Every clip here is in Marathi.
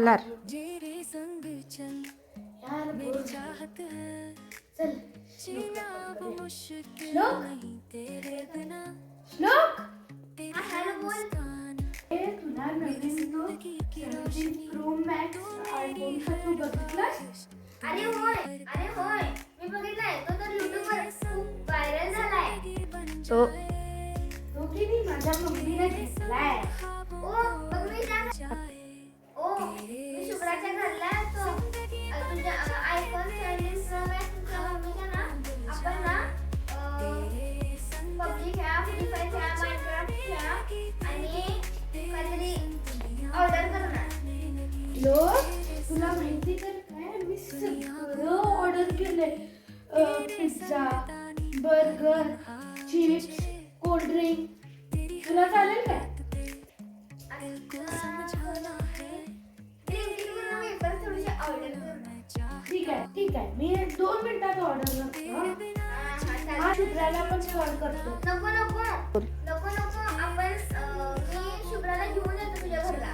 मल्हार. चल श्लोक श्लोक हॅलो बोल. तुला नवीन प्रो मॅक्स आयफोन तू बघितलास? अरे होय मी बघितलाय. तो तर युट्यूबवर खूप व्हायरल झालाय. तो की नाही माझ्या मम्मीने घेतलाय. ओ मग मी मी शुभ्राच्या घरला असतो. तुझ्या आयफोन 17 प्रो मॅक्स तुझ्या मम्मीच्या ना आपण ना पबजी खेळा, फ्री फायर खेळा, माइनक्राफ्ट खेळा आणि काहीतरी ऑर्डर करणार. तुला माहिती तर काय मी सगळं ऑर्डर केलंय. Pizza, burger, chips, cold drink. तुला चालेल काय? ठीक आहे मी 2 मिनिटात ऑर्डर करतो. हा शुभ्राला पण कॉल करतो. नको आपण मी शुभ्राला घेऊन येतो तुझ्या घरला.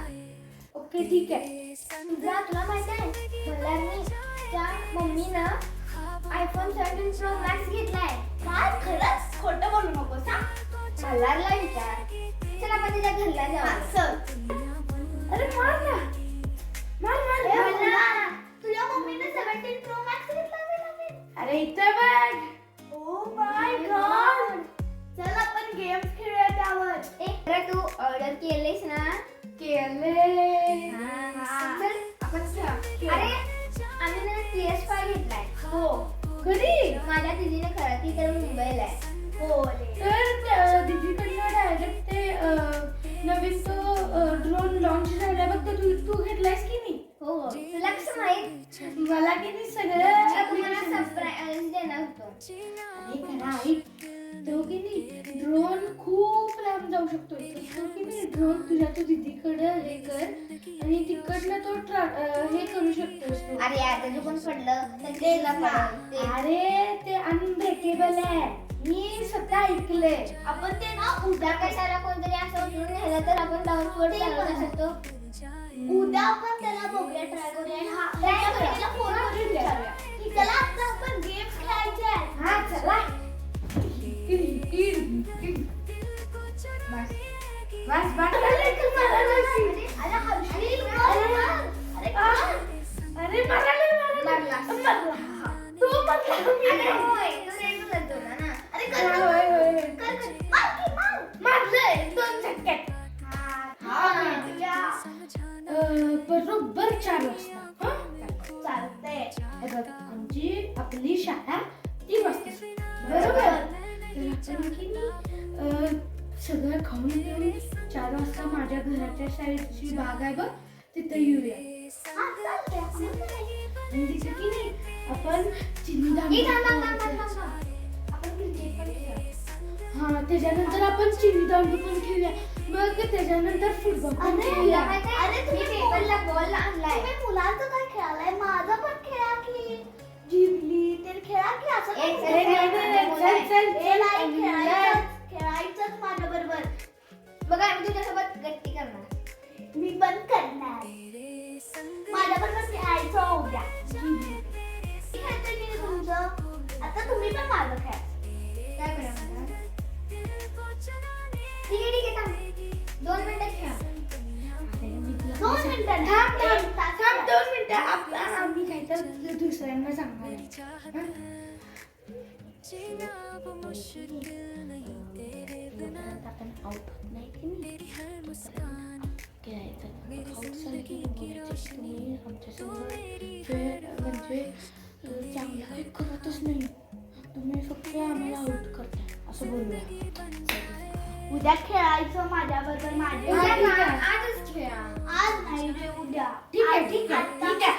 ओके ठीक आहे. तुला माहिती आहे मल्हारच्या मम्मीनं आयफोन 17 प्रो मॅक्स घेतलाय. काय खरंच? खोटं बोलू नको सांग. मल्हारला विचार. चल आपण तिच्या घरला जाऊ. अरे मार ना. तुझ्या मम्मीने 17 प्रो मॅक्स घेतला. अरे इथे बघ. Oh my God. चल आपण गेम्स खेळूया त्यावर. अरे तू ऑर्डर केलेस ना? केले. चल आपण खेळू. अरे आम्ही ना PS5 घेतलाय. हो कधी? माझ्या दीदीने खरं. ती तर मुंबईला आहे. हो तर दीदीकडनं डायरेक्ट ते नवीन तो ड्रोन लॉन्च झाला बघ. तू घेतलायस की नाही? हो तुला कसं माहित? मला की नाही सगळं तुम्हाला सरप्राईज देणार होतो. अरे खरं ऐक. तो की नाही ड्रोन खूप लांब जाऊ शकतो. तो की नाही ड्रोन तुझ्या तो दीदीकडे हे कर आणि तिकडनं तो हे करू शकतोस तू. अरे यार त्याचं पण पडलं. अरे ते अनब्रेकेबल आहे. मी स्वतः ऐकले. आपण ते ना उद्या कशाला कोणतरी असं उचलून नेलं तर आपण डाऊनलोड करू शकतो. उद्या आपण त्याला बघूया, ट्राय करूया. त्याला फोन करून विचारूया. चला आता आपण गेम्स खेळायचे आहेत. हा चला. बरोबर 4 वाजता. चालतंय. आमची आपली शाळा 3 वाजता. बरोबर. सगळं खाऊन घेऊन 4 वाजता माझ्या घराच्या साईडची बाग आहे बघ तिथे येऊया. आणि तिथे की नाही आपण चिनी हा त्याच्यानंतर आपण चिनी दांडू पण खेळूया. मग त्याच्यानंतर फुटबॉल पण खेळूया. अरे तुम्ही पेपरला बॉल आणलाय. तुम्ही मुलांचं काय खेळालाय? माझं पण खेळा की. जिबली ते खेळा की. असं खेळायचंच माझ्या बरोबर. बघा आम्ही तुझ्यासोबत गट्टी करणार. मी पण करणार. माझ्या बरोबर खेळायचं उद्या. खेळतोय की तुमचं. आता तुम्ही पण माझं खेळा. काय करा ठीक आहे थांब. 2 मिनिटं खेळा. 2 मिनिटं थांब. 2 मिनिटं. आम्ही काय तर दुसऱ्यांना सांगणार. आपण आउट नाही की नाही तुम्ही आमच्यासमोर म्हणजे चांगलं काही करतच नाही. तुम्ही फक्त आम्हाला आउट करताय असं बोलूया. उद्या खेळायचं माझ्याबरोबर. आजच खेळा. आज नाही रे उद्या. ठीक आहे.